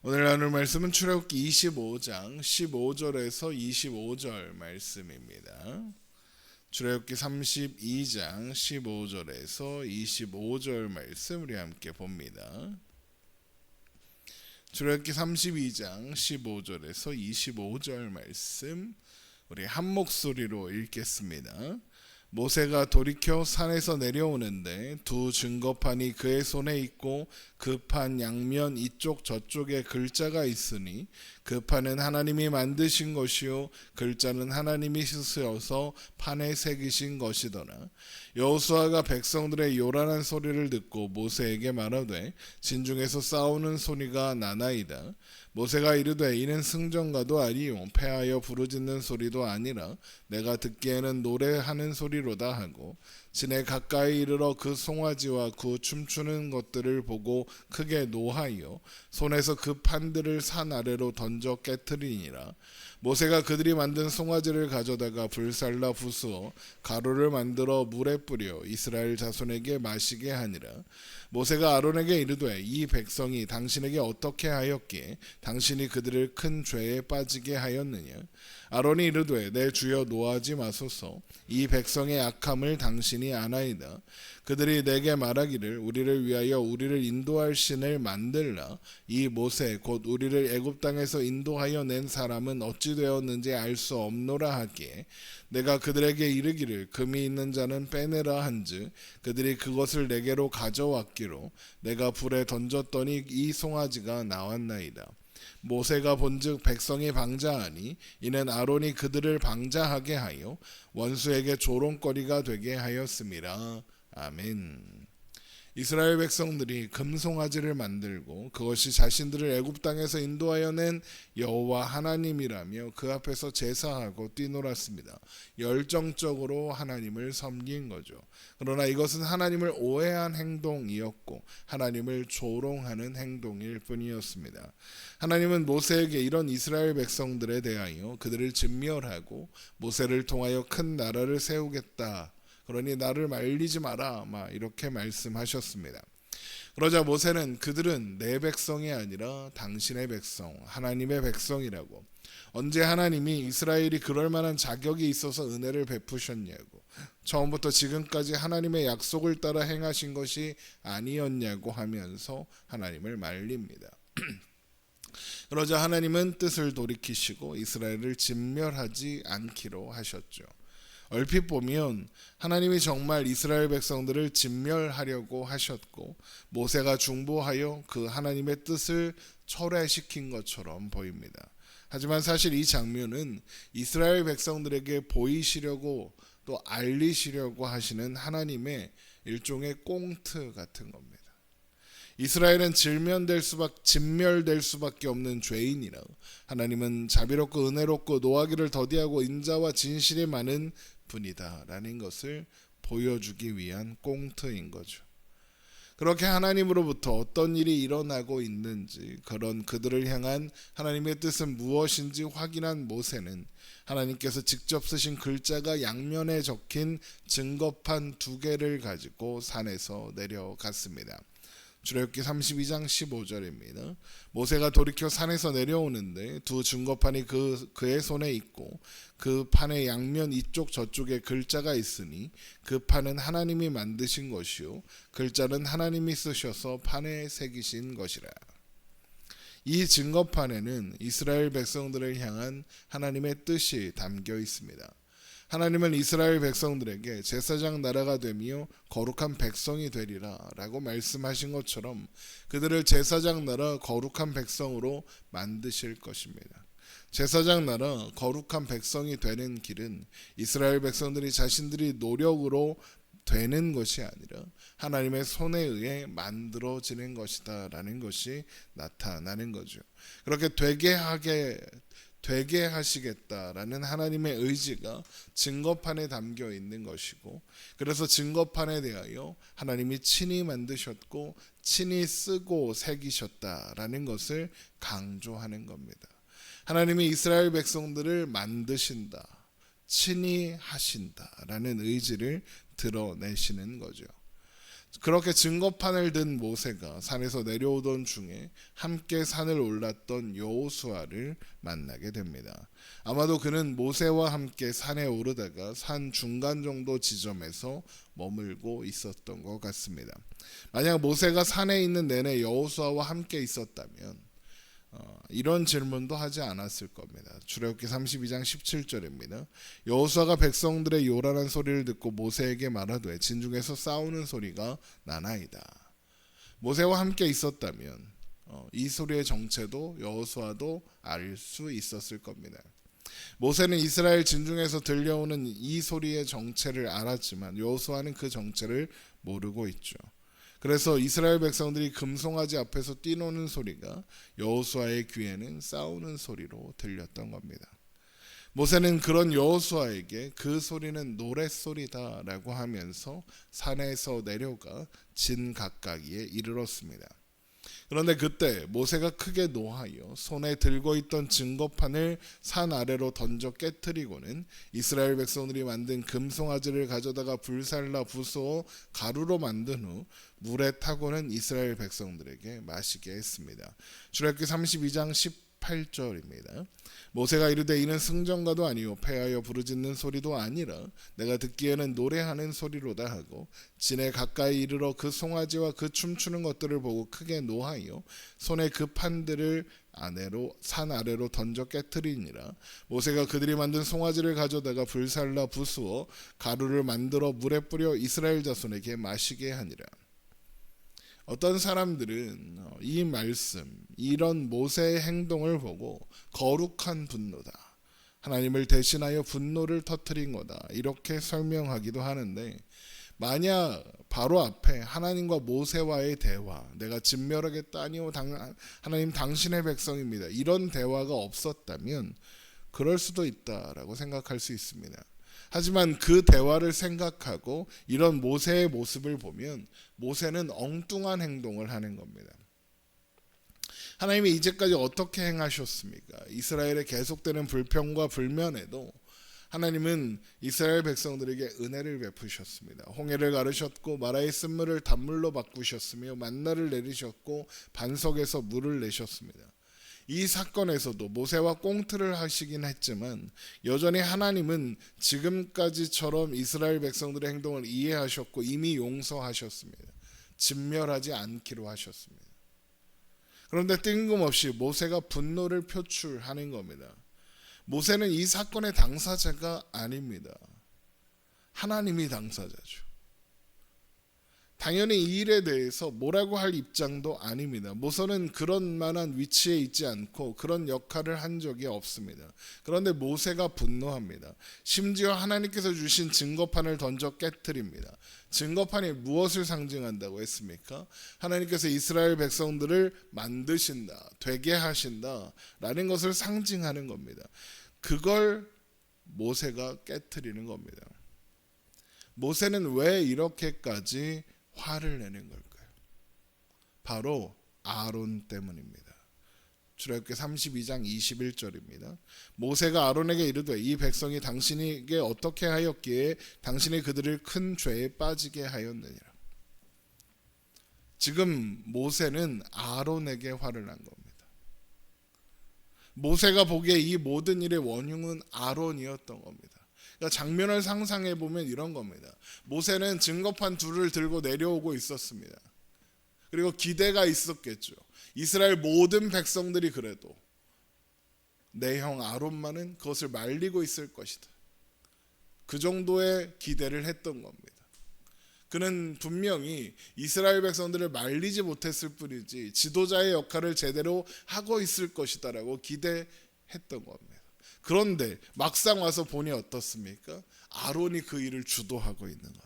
오늘 나눌 말씀은 출애굽기 25장 15절에서 25절 말씀입니다. 출애굽기 32장 15절에서 25절 말씀 우리 함께 봅니다. 출애굽기 32장 15절에서 25절 말씀 우리 한 목소리로 읽겠습니다. 모세가 돌이켜 산에서 내려오는데 두 증거판이 그의 손에 있고 그 판 양면 이쪽 저쪽에 글자가 있으니 그 판은 하나님이 만드신 것이요 글자는 하나님이 쓰셔서 판에 새기신 것이더라. 여호수아가 백성들의 요란한 소리를 듣고 모세에게 말하되 진중에서 싸우는 소리가 나나이다. 모세가 이르되 이는 승전가도 아니요 패하여 부르짖는 소리도 아니라 내가 듣기에는 노래하는 소리로다 하고 진에 가까이 이르러 그 송아지와 그 춤추는 것들을 보고 크게 노하여 손에서 그 판들을 산 아래로 던져 깨트리니라. 모세가 그들이 만든 송아지를 가져다가 불살라 부수어 가루를 만들어 물에 뿌려 이스라엘 자손에게 마시게 하니라. 모세가 아론에게 이르되 이 백성이 당신에게 어떻게 하였기에 당신이 그들을 큰 죄에 빠지게 하였느냐. 아론이 이르되 내 주여 노하지 마소서. 이 백성의 악함을 당신이 아나이다. 그들이 내게 말하기를 우리를 위하여 우리를 인도할 신을 만들라. 이 모세 곧 우리를 애굽 땅에서 인도하여 낸 사람은 어찌 되었는지 알 수 없노라 하기에 내가 그들에게 이르기를 금이 있는 자는 빼내라 한즉 그들이 그것을 내게로 가져왔기로 내가 불에 던졌더니 이 송아지가 나왔나이다. 모세가 본즉 백성이 방자하니 이는 아론이 그들을 방자하게 하여 원수에게 조롱거리가 되게 하였음이라. 아멘. 이스라엘 백성들이 금송아지를 만들고 그것이 자신들을 애굽 땅에서 인도하여 낸 여호와 하나님이라며 그 앞에서 제사하고 뛰놀았습니다. 열정적으로 하나님을 섬긴 거죠. 그러나 이것은 하나님을 오해한 행동이었고 하나님을 조롱하는 행동일 뿐이었습니다. 하나님은 모세에게 이런 이스라엘 백성들에 대하여 그들을 진멸하고 모세를 통하여 큰 나라를 세우겠다. 그러니 나를 말리지 마라 이렇게 말씀하셨습니다. 그러자 모세는 그들은 내 백성이 아니라 당신의 백성, 하나님의 백성이라고, 언제 하나님이 이스라엘이 그럴 만한 자격이 있어서 은혜를 베푸셨냐고, 처음부터 지금까지 하나님의 약속을 따라 행하신 것이 아니었냐고 하면서 하나님을 말립니다. 그러자 하나님은 뜻을 돌이키시고 이스라엘을 진멸하지 않기로 하셨죠. 얼핏 보면 하나님이 정말 이스라엘 백성들을 진멸하려고 하셨고 모세가 중보하여 그 하나님의 뜻을 철회시킨 것처럼 보입니다. 하지만 사실 이 장면은 이스라엘 백성들에게 보이시려고 또 알리시려고 하시는 하나님의 일종의 꽁트 같은 겁니다. 이스라엘은 진멸될 수밖에 없는 죄인이라 하나님은 자비롭고 은혜롭고 노하기를 더디하고 인자와 진실이 많은 분이다 라는 것을 보여주기 위한 꽁트인 거죠. 그렇게 하나님으로부터 어떤 일이 일어나고 있는지 그런 그들을 향한 하나님의 뜻은 무엇인지 확인한 모세는 하나님께서 직접 쓰신 글자가 양면에 적힌 증거판 2개를 가지고 산에서 내려갔습니다. 출애굽기 32장 15절입니다. 모세가 돌이켜 산에서 내려오는데 두 증거판이 그의 손에 있고 그 판의 양면 이쪽 저쪽에 글자가 있으니 그 판은 하나님이 만드신 것이요 글자는 하나님이 쓰셔서 판에 새기신 것이라. 이 증거판에는 이스라엘 백성들을 향한 하나님의 뜻이 담겨 있습니다. 하나님은 이스라엘 백성들에게 제사장 나라가 되며 거룩한 백성이 되리라 라고 말씀하신 것처럼 그들을 제사장 나라 거룩한 백성으로 만드실 것입니다. 제사장 나라 거룩한 백성이 되는 길은 이스라엘 백성들이 자신들이 노력으로 되는 것이 아니라 하나님의 손에 의해 만들어지는 것이다 라는 것이 나타나는 거죠. 그렇게 되게 하시겠다라는 하나님의 의지가 증거판에 담겨 있는 것이고 그래서 증거판에 대하여 하나님이 친히 만드셨고 친히 쓰고 새기셨다라는 것을 강조하는 겁니다. 하나님이 이스라엘 백성들을 만드신다, 친히 하신다라는 의지를 드러내시는 거죠. 그렇게 증거판을 든 모세가 산에서 내려오던 중에 함께 산을 올랐던 여호수아를 만나게 됩니다. 아마도 그는 모세와 함께 산에 오르다가 산 중간 정도 지점에서 머물고 있었던 것 같습니다. 만약 모세가 산에 있는 내내 여호수아와 함께 있었다면 이런 질문도 하지 않았을 겁니다. 출애굽기 32장 17절입니다. 여호수아가 백성들의 요란한 소리를 듣고 모세에게 말하되 진중에서 싸우는 소리가 나나이다. 모세와 함께 있었다면 이 소리의 정체도 여호수아도 알 수 있었을 겁니다. 모세는 이스라엘 진중에서 들려오는 이 소리의 정체를 알았지만 여호수아는 그 정체를 모르고 있죠. 그래서 이스라엘 백성들이 금송아지 앞에서 뛰노는 소리가 여호수아의 귀에는 싸우는 소리로 들렸던 겁니다. 모세는 그런 여호수아에게 그 소리는 노랫소리다라고 하면서 산에서 내려가 진 가까이에 이르렀습니다. 그런데 그때 모세가 크게 노하여 손에 들고 있던 증거판을 산 아래로 던져 깨뜨리고는 이스라엘 백성들이 만든 금송아지를 가져다가 불살라 부수어 가루로 만든 후 물에 타고는 이스라엘 백성들에게 마시게 했습니다. 출애굽기 32장 18절입니다. 모세가 이르되 이는 승전가도 아니요 패하여 부르짖는 소리도 아니라 내가 듣기에는 노래하는 소리로다 하고 진에 가까이 이르러 그 송아지와 그 춤추는 것들을 보고 크게 노하여 손에 그 판들을 산 아래로 던져 깨뜨리니라. 모세가 그들이 만든 송아지를 가져다가 불살라 부수어 가루를 만들어 물에 뿌려 이스라엘 자손에게 마시게 하니라. 어떤 사람들은 이 말씀, 이런 모세의 행동을 보고 거룩한 분노다, 하나님을 대신하여 분노를 터뜨린 거다, 이렇게 설명하기도 하는데, 만약 바로 앞에 하나님과 모세와의 대화, 내가 진멸하겠다, 아니요 하나님 당신의 백성입니다, 이런 대화가 없었다면 그럴 수도 있다라고 생각할 수 있습니다. 하지만 그 대화를 생각하고 이런 모세의 모습을 보면 모세는 엉뚱한 행동을 하는 겁니다. 하나님이 이제까지 어떻게 행하셨습니까? 이스라엘의 계속되는 불평과 불면에도 하나님은 이스라엘 백성들에게 은혜를 베푸셨습니다. 홍해를 가르셨고 마라의 쓴물을 단물로 바꾸셨으며 만나를 내리셨고 반석에서 물을 내셨습니다. 이 사건에서도 모세와 꽁트를 하시긴 했지만 여전히 하나님은 지금까지처럼 이스라엘 백성들의 행동을 이해하셨고 이미 용서하셨습니다. 진멸하지 않기로 하셨습니다. 그런데 뜬금없이 모세가 분노를 표출하는 겁니다. 모세는 이 사건의 당사자가 아닙니다. 하나님이 당사자죠. 당연히 이 일에 대해서 뭐라고 할 입장도 아닙니다. 모세는 그런 만한 위치에 있지 않고 그런 역할을 한 적이 없습니다. 그런데 모세가 분노합니다. 심지어 하나님께서 주신 증거판을 던져 깨뜨립니다. 증거판이 무엇을 상징한다고 했습니까? 하나님께서 이스라엘 백성들을 만드신다, 되게 하신다 라는 것을 상징하는 겁니다. 그걸 모세가 깨뜨리는 겁니다. 모세는 왜 이렇게까지 화를 내는 걸까요? 바로 아론 때문입니다. 출애굽기 32장 21절입니다. 모세가 아론에게 이르되 이 백성이 당신에게 어떻게 하였기에 당신이 그들을 큰 죄에 빠지게 하였느니라. 지금 모세는 아론에게 화를 난 겁니다. 모세가 보기에 이 모든 일의 원흉은 아론이었던 겁니다. 그러니까 장면을 상상해 보면 이런 겁니다. 모세는 증거판 둘을 들고 내려오고 있었습니다. 그리고 기대가 있었겠죠. 이스라엘 모든 백성들이 그래도 내 형 아론만은 그것을 말리고 있을 것이다. 그 정도의 기대를 했던 겁니다. 그는 분명히 이스라엘 백성들을 말리지 못했을 뿐이지 지도자의 역할을 제대로 하고 있을 것이다라고 기대했던 겁니다. 그런데 막상 와서 보니 어떻습니까? 아론이 그 일을 주도하고 있는 겁니다.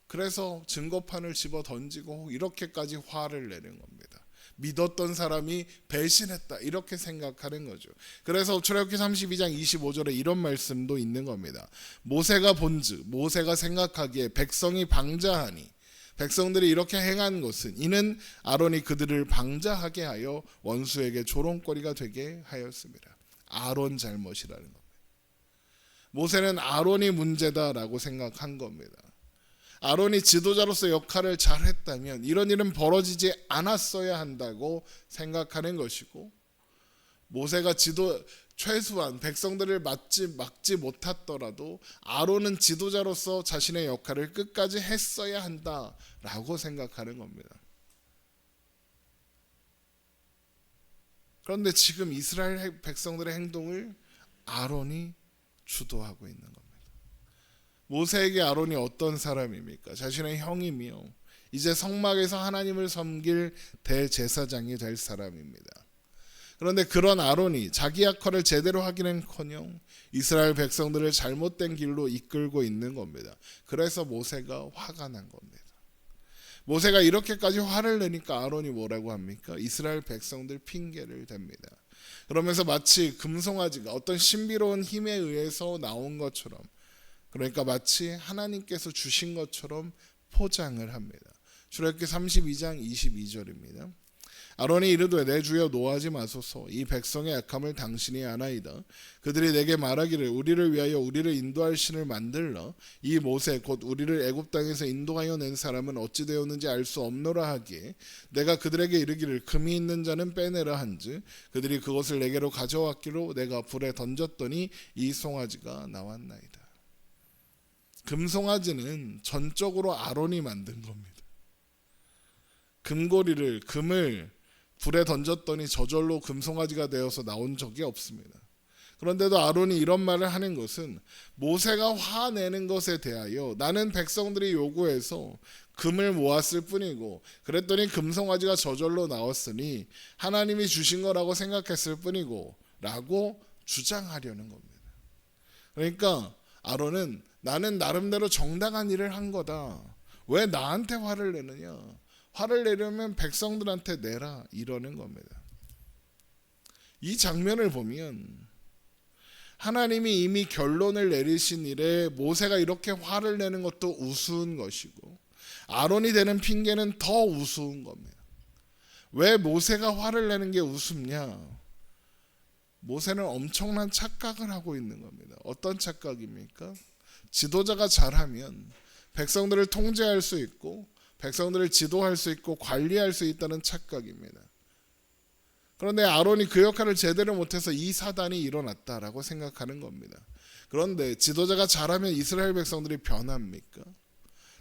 그래서 증거판을 집어 던지고 이렇게까지 화를 내는 겁니다. 믿었던 사람이 배신했다 이렇게 생각하는 거죠. 그래서 출애굽기 32장 25절에 이런 말씀도 있는 겁니다. 모세가 본즉 모세가 생각하기에 백성이 방자하니 백성들이 이렇게 행한 것은 이는 아론이 그들을 방자하게 하여 원수에게 조롱거리가 되게 하였습니다. 아론 잘못이라는 겁니다. 모세는 아론이 문제다라고 생각한 겁니다. 아론이 지도자로서 역할을 잘했다면 이런 일은 벌어지지 않았어야 한다고 생각하는 것이고, 모세가 최소한 백성들을 막지 못했더라도 아론은 지도자로서 자신의 역할을 끝까지 했어야 한다라고 생각하는 겁니다. 그런데 지금 이스라엘 백성들의 행동을 아론이 주도하고 있는 겁니다. 모세에게 아론이 어떤 사람입니까? 자신의 형이며 이제 성막에서 하나님을 섬길 대제사장이 될 사람입니다. 그런데 그런 아론이 자기 역할을 제대로 하기는커녕 이스라엘 백성들을 잘못된 길로 이끌고 있는 겁니다. 그래서 모세가 화가 난 겁니다. 모세가 이렇게까지 화를 내니까 아론이 뭐라고 합니까? 이스라엘 백성들 핑계를 댑니다. 그러면서 마치 금송아지가 어떤 신비로운 힘에 의해서 나온 것처럼, 그러니까 마치 하나님께서 주신 것처럼 포장을 합니다. 출애굽기 32장 22절입니다. 아론이 이르되 내 주여 노하지 마소서. 이 백성의 악함을 당신이 아나이다. 그들이 내게 말하기를 우리를 위하여 우리를 인도할 신을 만들라. 이 모세 곧 우리를 애굽 땅에서 인도하여 낸 사람은 어찌 되었는지 알 수 없노라 하기에 내가 그들에게 이르기를 금이 있는 자는 빼내라 한즉 그들이 그것을 내게로 가져왔기로 내가 불에 던졌더니 이 송아지가 나왔나이다. 금송아지는 전적으로 아론이 만든 겁니다. 금을 불에 던졌더니 저절로 금송아지가 되어서 나온 적이 없습니다. 그런데도 아론이 이런 말을 하는 것은 모세가 화내는 것에 대하여 나는 백성들이 요구해서 금을 모았을 뿐이고 그랬더니 금송아지가 저절로 나왔으니 하나님이 주신 거라고 생각했을 뿐이고 라고 주장하려는 겁니다. 그러니까 아론은 나는 나름대로 정당한 일을 한 거다. 왜 나한테 화를 내느냐? 화를 내려면 백성들한테 내라 이러는 겁니다. 이 장면을 보면 하나님이 이미 결론을 내리신 일에 모세가 이렇게 화를 내는 것도 우스운 것이고 아론이 되는 핑계는 더 우스운 겁니다. 왜 모세가 화를 내는 게 우습냐? 모세는 엄청난 착각을 하고 있는 겁니다. 어떤 착각입니까? 지도자가 잘하면 백성들을 통제할 수 있고 백성들을 지도할 수 있고 관리할 수 있다는 착각입니다. 그런데 아론이 그 역할을 제대로 못해서 이 사단이 일어났다라고 생각하는 겁니다. 그런데 지도자가 잘하면 이스라엘 백성들이 변합니까?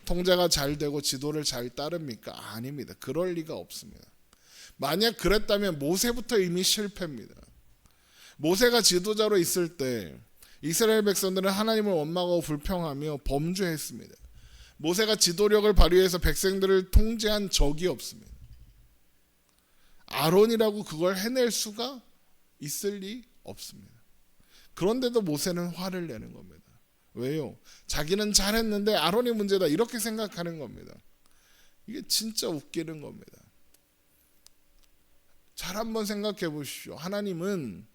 통제가 잘 되고 지도를 잘 따릅니까? 아닙니다. 그럴 리가 없습니다. 만약 그랬다면 모세부터 이미 실패입니다. 모세가 지도자로 있을 때 이스라엘 백성들은 하나님을 원망하고 불평하며 범죄했습니다. 모세가 지도력을 발휘해서 백성들을 통제한 적이 없습니다. 아론이라고 그걸 해낼 수가 있을 리 없습니다. 그런데도 모세는 화를 내는 겁니다. 왜요? 자기는 잘했는데 아론이 문제다 이렇게 생각하는 겁니다. 이게 진짜 웃기는 겁니다. 잘 한번 생각해 보십시오. 하나님은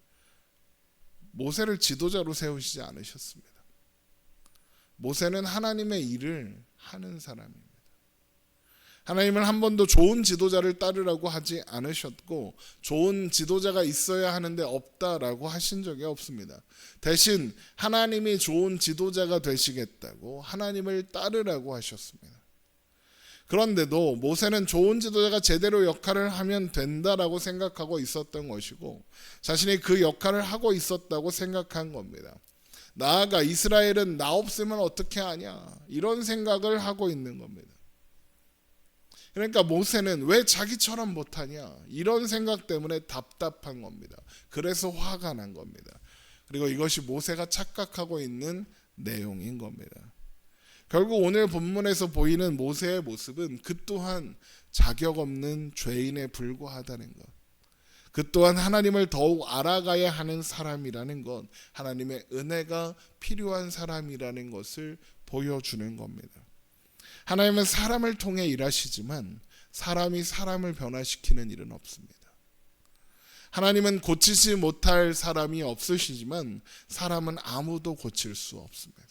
모세를 지도자로 세우시지 않으셨습니다. 모세는 하나님의 일을 하는 사람입니다. 하나님은 한 번도 좋은 지도자를 따르라고 하지 않으셨고 좋은 지도자가 있어야 하는데 없다라고 하신 적이 없습니다. 대신 하나님이 좋은 지도자가 되시겠다고 하나님을 따르라고 하셨습니다. 그런데도 모세는 좋은 지도자가 제대로 역할을 하면 된다라고 생각하고 있었던 것이고 자신이 그 역할을 하고 있었다고 생각한 겁니다. 나아가 이스라엘은 나 없으면 어떻게 하냐 이런 생각을 하고 있는 겁니다. 그러니까 모세는 왜 자기처럼 못하냐 이런 생각 때문에 답답한 겁니다. 그래서 화가 난 겁니다. 그리고 이것이 모세가 착각하고 있는 내용인 겁니다. 결국 오늘 본문에서 보이는 모세의 모습은 그 또한 자격 없는 죄인에 불과하다는 것, 그 또한 하나님을 더욱 알아가야 하는 사람이라는 것, 하나님의 은혜가 필요한 사람이라는 것을 보여주는 겁니다. 하나님은 사람을 통해 일하시지만 사람이 사람을 변화시키는 일은 없습니다. 하나님은 고치지 못할 사람이 없으시지만 사람은 아무도 고칠 수 없습니다.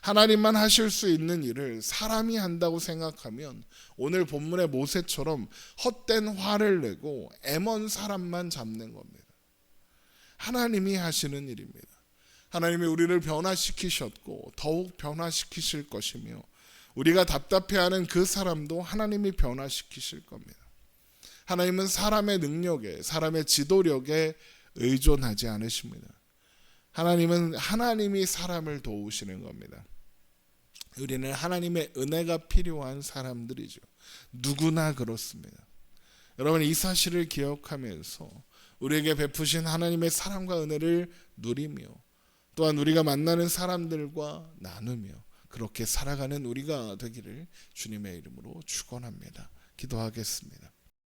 하나님만 하실 수 있는 일을 사람이 한다고 생각하면 오늘 본문의 모세처럼 헛된 화를 내고 애먼 사람만 잡는 겁니다. 하나님이 하시는 일입니다. 하나님이 우리를 변화시키셨고 더욱 변화시키실 것이며 우리가 답답해하는 그 사람도 하나님이 변화시키실 겁니다. 하나님은 사람의 능력에, 사람의 지도력에 의존하지 않으십니다. 하나님은 하나님이 사람을 도우시는 겁니다. 우리는 하나님의 은혜가 필요한 사람들이죠. 누구나 그렇습니다. 여러분, 이 사실을 기억하면서 우리에게 베푸신 하나님의 사랑과 은혜를 누리며 또한 우리가 만나는 사람들과 나누며 그렇게 살아가는 우리가 되기를 주님의 이름으로 축원합니다. 기도하겠습니다.